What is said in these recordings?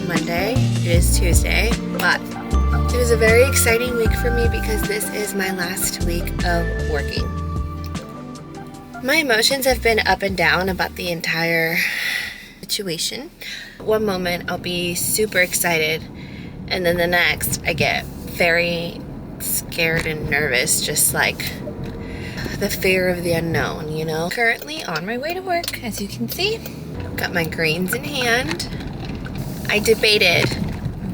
Monday, it is Tuesday, but it is a very exciting week for me because this is my last week of working. My emotions have been up and down about the entire situation. One moment I'll be super excited, and then the next I get very scared and nervous, just like the fear of the unknown, you know? Currently on my way to work, as you can see. Got my greens in hand. I debated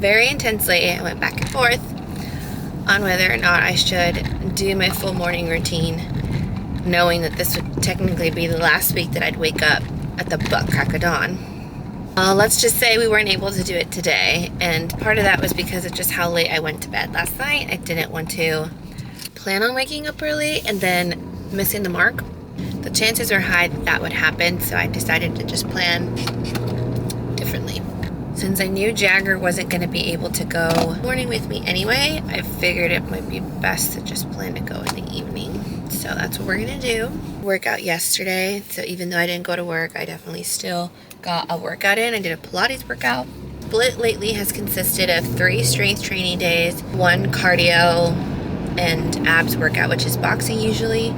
very intensely. I went back and forth on whether or not I should do my full morning routine, knowing that this would technically be the last week that I'd wake up at the butt crack of dawn. Let's just say we weren't able to do it today, and part of that was because of just how late I went to bed last night. I didn't want to plan on waking up early and then missing the mark. The chances are high that that would happen, so I decided to just plan differently. Since I knew Jagger wasn't going to be able to go morning with me anyway, I figured it might be best to just plan to go in the evening. So that's what we're going to do. Workout yesterday, so even though I didn't go to work, I definitely still got a workout in. I did a Pilates workout. Split lately has consisted of 3 strength training days, 1 cardio and abs workout, which is boxing usually,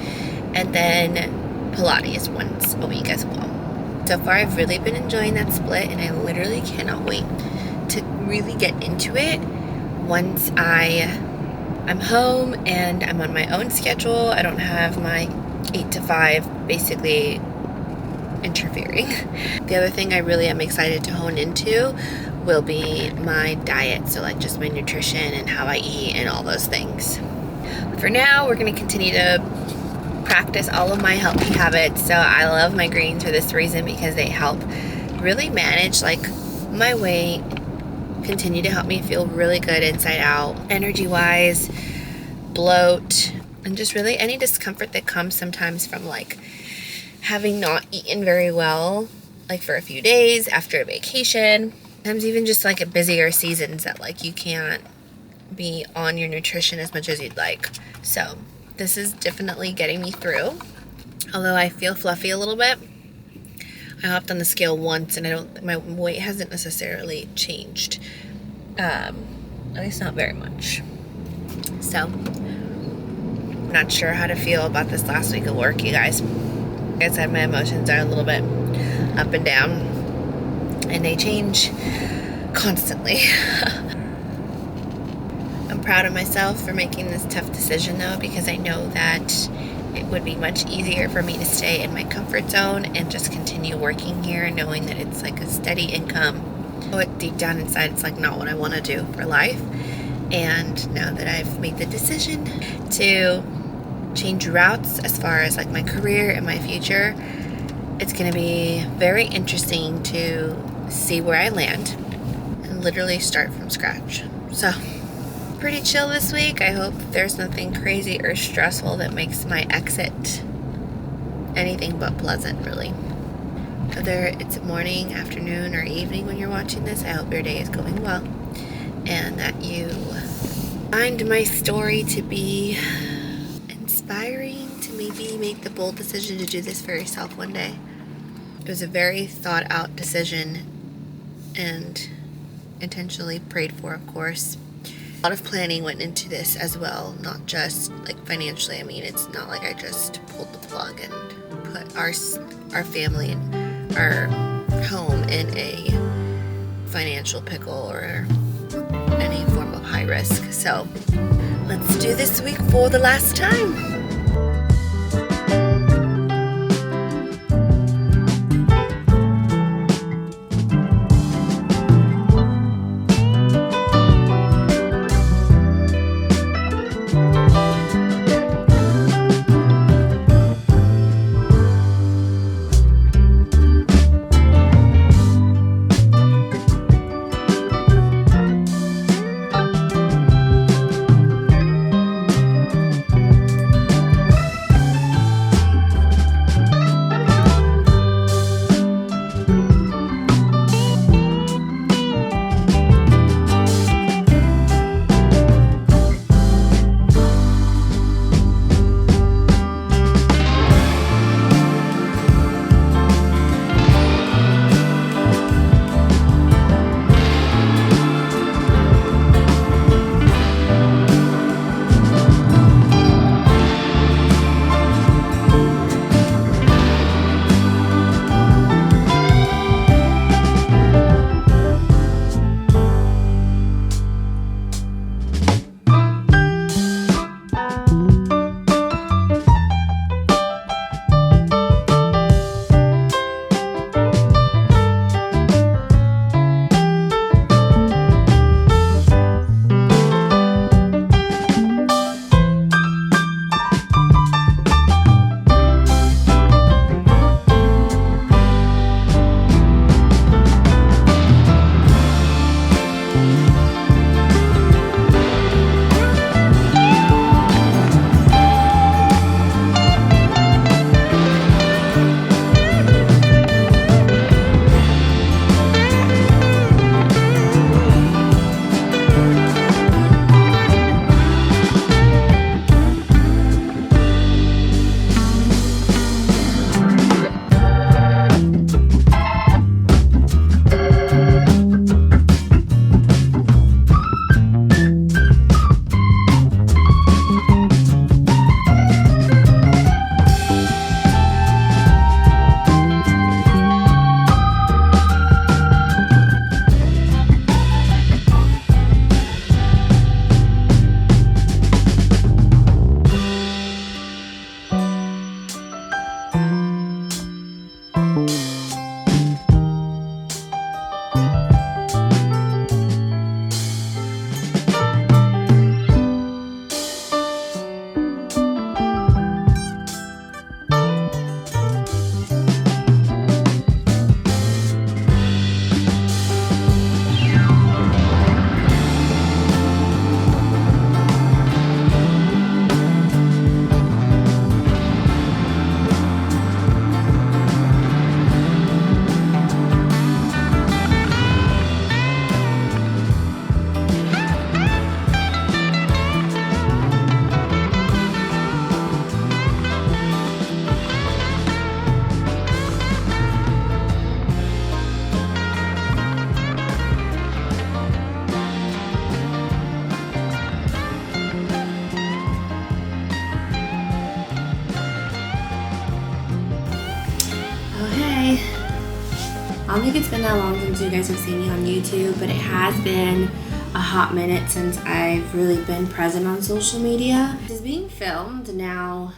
and then Pilates once a week as well. So far, I've really been enjoying that split, and I literally cannot wait to really get into it once I'm home and I'm on my own schedule. I don't have my 8 to 5 basically interfering. The other thing I really am excited to hone into will be my diet, so like just my nutrition and how I eat and all those things. For now, we're going to continue to practice all of my healthy habits. So I love my greens for this reason, because they help really manage like my weight, continue to help me feel really good inside out, energy wise, bloat, and just really any discomfort that comes sometimes from like having not eaten very well, like for a few days after a vacation. Sometimes even just like at busier seasons that like you can't be on your nutrition as much as you'd like. So this is definitely getting me through. Although I feel fluffy a little bit. I hopped on the scale once and my weight hasn't necessarily changed. At least not very much. So, not sure how to feel about this last week of work, you guys. Like I said, my emotions are a little bit up and down, and they change constantly. I'm proud of myself for making this tough decision though, because I know that it would be much easier for me to stay in my comfort zone and just continue working here, knowing that it's like a steady income. But deep down inside, it's like not what I want to do for life. And now that I've made the decision to change routes as far as like my career and my future, it's going to be very interesting to see where I land and literally start from scratch. So pretty chill this week. I hope there's nothing crazy or stressful that makes my exit anything but pleasant, really. Whether it's morning, afternoon, or evening when you're watching this, I hope your day is going well and that you find my story to be inspiring to maybe make the bold decision to do this for yourself one day. It was a very thought out decision and intentionally prayed for, of course. A lot of planning went into this as well, not just like financially. I mean, it's not like I just pulled the plug and put our family and our home in a financial pickle or any form of high risk. So let's do this week for the last time. I don't think it's been that long since you guys have seen me on YouTube, but it has been a hot minute since I've really been present on social media. This is being filmed now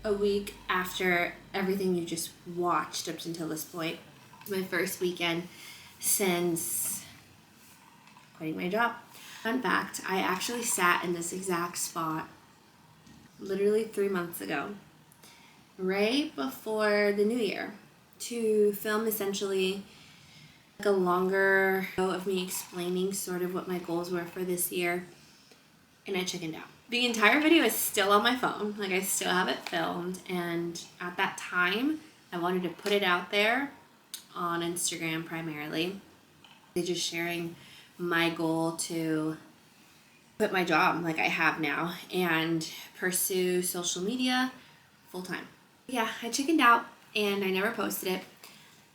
a week after everything you just watched up until this point. It's my first weekend since quitting my job. Fun fact, I actually sat in this exact spot literally 3 months ago, right before the new year, to film essentially like a longer video of me explaining sort of what my goals were for this year, and I chickened out. The entire video is still on my phone, like I still have it filmed, and at that time I wanted to put it out there on Instagram primarily, just sharing my goal to quit my job like I have now and pursue social media full time. Yeah, I chickened out and I never posted it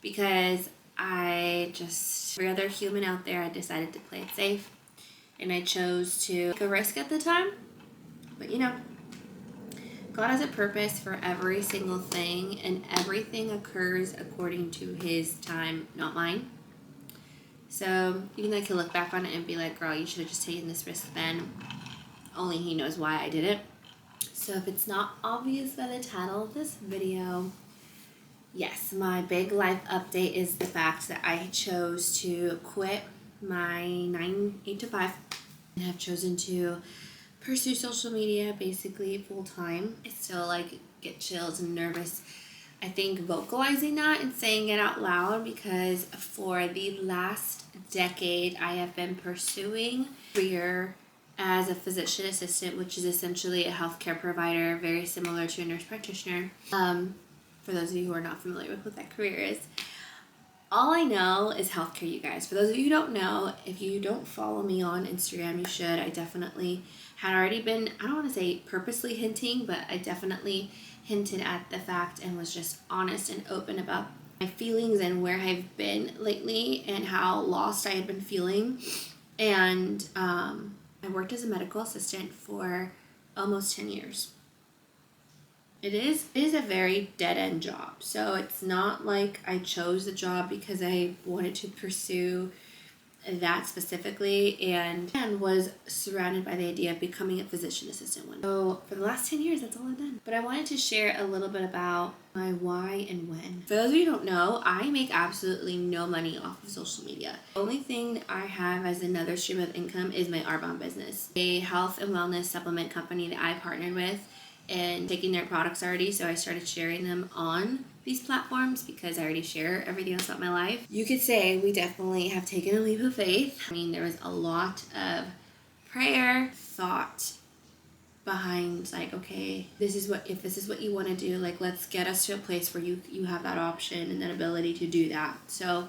because I just, every other human out there, I decided to play it safe and I chose to take a risk at the time. But you know, God has a purpose for every single thing and everything occurs according to His time, not mine. So even though I can look back on it and be like, girl, you should have just taken this risk then, only He knows why I did it. So if it's not obvious by the title of this video, yes, my big life update is the fact that I chose to quit my 8 to 5 and have chosen to pursue social media basically full time. I still like get chills and nervous, I think, vocalizing that and saying it out loud, because for the last decade I have been pursuing a career as a physician assistant, which is essentially a healthcare provider, very similar to a nurse practitioner. For those of you who are not familiar with what that career is, all I know is healthcare, you guys. For those of you who don't know, if you don't follow me on Instagram, you should. I definitely had already been, I don't want to say purposely hinting, but I definitely hinted at the fact and was just honest and open about my feelings and where I've been lately and how lost I had been feeling. And I worked as a medical assistant for almost 10 years. It is a very dead-end job. So it's not like I chose the job because I wanted to pursue that specifically and was surrounded by the idea of becoming a physician assistant one. So for the last 10 years, that's all I've done. But I wanted to share a little bit about my why and when. For those of you who don't know, I make absolutely no money off of social media. The only thing I have as another stream of income is my Arbonne business, a health and wellness supplement company that I partnered with and taking their products already. So I started sharing them on these platforms because I already share everything else about my life. You could say we definitely have taken a leap of faith. I mean, there was a lot of prayer, thought behind like, okay, if this is what you want to do, like, let's get us to a place where you have that option and that ability to do that. So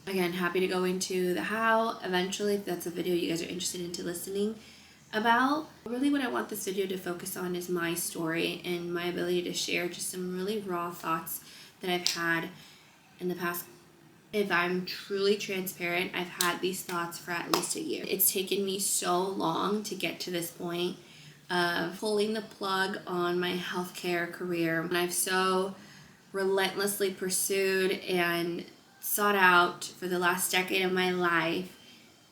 again, happy to go into the how eventually, if that's a video you guys are interested into listening about. Really what I want this video to focus on is my story and my ability to share just some really raw thoughts that I've had in the past. If I'm truly transparent, I've had these thoughts for at least a year. It's taken me so long to get to this point of pulling the plug on my healthcare career. And I've so relentlessly pursued and sought out for the last decade of my life,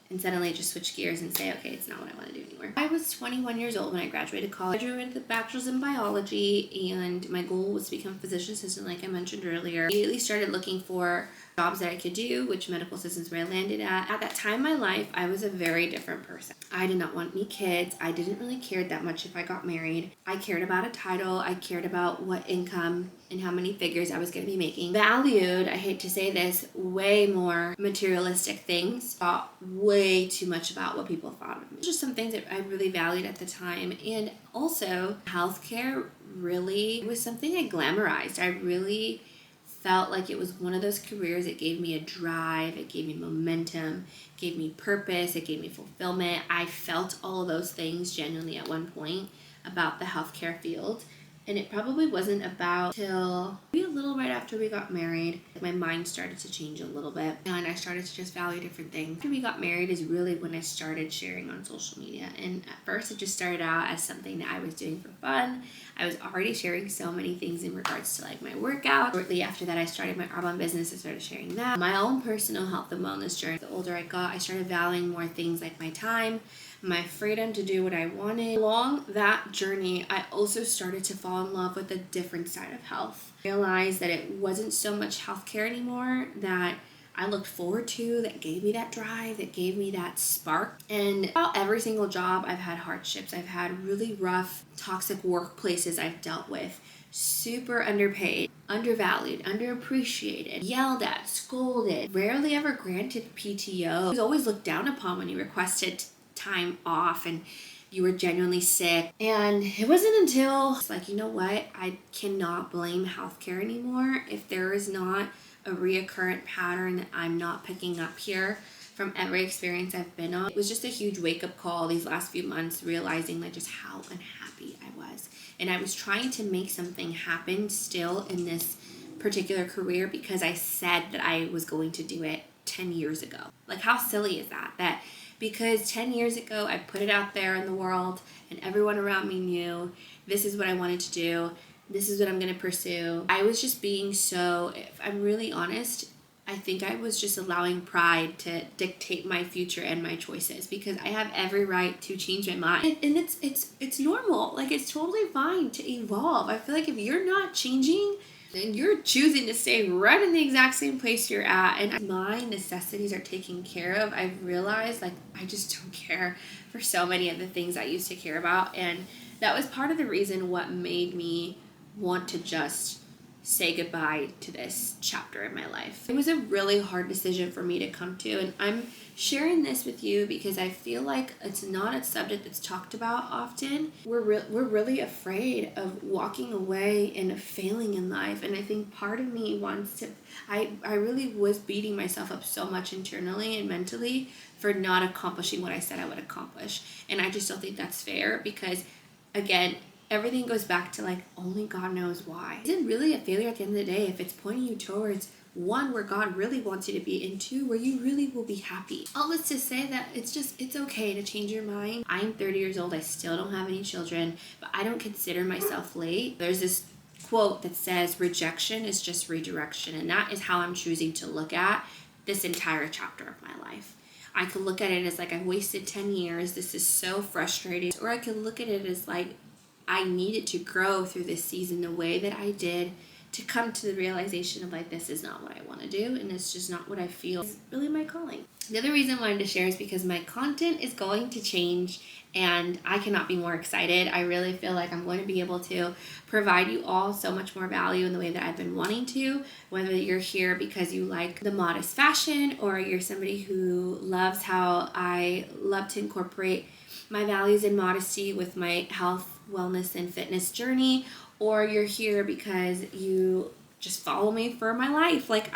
and suddenly just switch gears and say, okay, it's not what I want to do anymore. I was 21 years old when I graduated college. I graduated with a bachelor's in biology, and my goal was to become a physician assistant, like I mentioned earlier. I immediately started looking for jobs that I could do, which medical assistants where I landed at. At that time in my life, I was a very different person. I did not want any kids. I didn't really care that much if I got married. I cared about a title. I cared about what income and how many figures I was going to be making. Valued, I hate to say this, way more materialistic things. Thought way too much about what people thought of me. Just some things that I really valued at the time. And also, healthcare really was something I glamorized. I really felt like it was one of those careers that gave me a drive, it gave me momentum, gave me purpose, it gave me fulfillment. I felt all of those things genuinely at one point about the healthcare field. And it probably wasn't about till maybe a little right after we got married. My mind started to change a little bit and I started to just value different things. After we got married is really when I started sharing on social media. And at first it just started out as something that I was doing for fun. I was already sharing so many things in regards to like my workout. Shortly after that, I started my Arbonne business. I started sharing that. My own personal health and wellness journey. The older I got, I started valuing more things like my time, my freedom to do what I wanted. Along that journey, I also started to fall in love with a different side of health. I realized that it wasn't so much healthcare anymore that I looked forward to, that gave me that drive, that gave me that spark. And about every single job, I've had hardships. I've had really rough, toxic workplaces I've dealt with. Super underpaid, undervalued, underappreciated, yelled at, scolded, rarely ever granted PTO. It was always looked down upon when you requested time off and you were genuinely sick. And it wasn't until it's like, you know what, I cannot blame healthcare anymore if there is not a reoccurrent pattern that I'm not picking up here from every experience I've been on. It was just a huge wake-up call these last few months, realizing like just how unhappy I was. And I was trying to make something happen still in this particular career because I said that I was going to do it 10 years ago. Like how silly is that? That because 10 years ago I put it out there in the world and everyone around me knew this is what I wanted to do. This is what I'm going to pursue. I was just being so, if I'm really honest, I think I was just allowing pride to dictate my future and my choices because I have every right to change my mind. And it's normal. Like it's totally fine to evolve. I feel like if you're not changing, then you're choosing to stay right in the exact same place you're at. And my necessities are taken care of. I've realized like I just don't care for so many of the things I used to care about. And that was part of the reason what made me want to just say goodbye to this chapter in my life. It was a really hard decision for me to come to, and I'm sharing this with you because I feel like it's not a subject that's talked about often. We're really afraid of walking away and failing in life, and I think part of me wants to, I really was beating myself up so much internally and mentally for not accomplishing what I said I would accomplish, and I just don't think that's fair because, again, everything goes back to like only God knows why. Is it really a failure at the end of the day if it's pointing you towards one, where God really wants you to be, and two, where you really will be happy? All this to say that it's okay to change your mind. I'm 30 years old. I still don't have any children, but I don't consider myself late. There's this quote that says rejection is just redirection, and that is how I'm choosing to look at this entire chapter of my life. I could look at it as like I wasted 10 years. This is so frustrating. Or I could look at it as like I needed to grow through this season the way that I did to come to the realization of like, this is not what I want to do, and it's just not what I feel is really my calling. The other reason I wanted to share is because my content is going to change and I cannot be more excited. I really feel like I'm going to be able to provide you all so much more value in the way that I've been wanting to, whether you're here because you like the modest fashion or you're somebody who loves how I love to incorporate my values and modesty with my health, wellness, and fitness journey, or you're here because you just follow me for my life. Like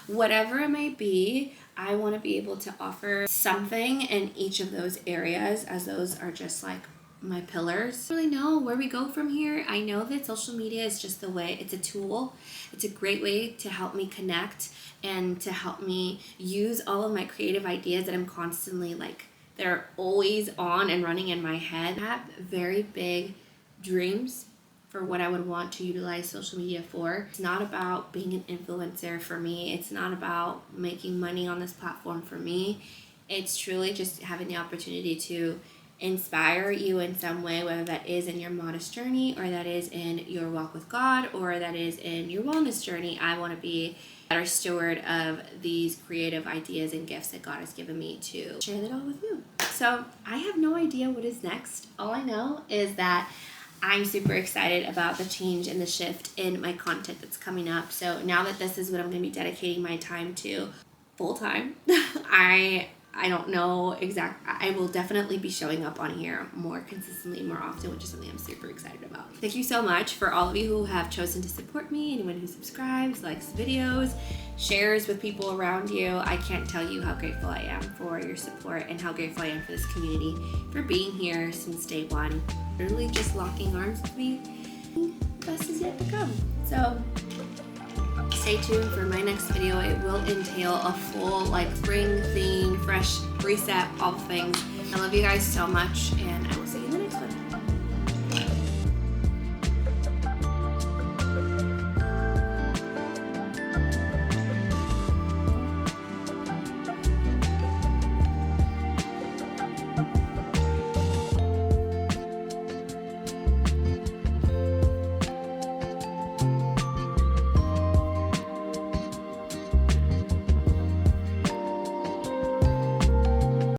whatever it may be, I want to be able to offer something in each of those areas, as those are just like my pillars. I don't really know where we go from here. I know that social media is just the way, it's a tool. It's a great way to help me connect and to help me use all of my creative ideas that I'm constantly like, they're always on and running in my head. I have very big dreams for what I would want to utilize social media for. It's not about being an influencer for me. It's not about making money on this platform for me. It's truly just having the opportunity to inspire you in some way, whether that is in your modest journey or that is in your walk with God or that is in your wellness journey. I want to be a better steward of these creative ideas and gifts that God has given me to share that all with you. So I have no idea what is next. All I know is that I'm super excited about the change and the shift in my content that's coming up. So now that this is what I'm going to be dedicating my time to full time, I don't know exactly. I will definitely be showing up on here more consistently, more often, which is something I'm super excited about. Thank you so much for all of you who have chosen to support me, anyone who subscribes, likes videos, shares with people around you. I can't tell you how grateful I am for your support and how grateful I am for this community, for being here since day one, literally just locking arms with me. So stay tuned for my next video. It will entail a full like spring theme, fresh reset, all things. I love you guys so much, and I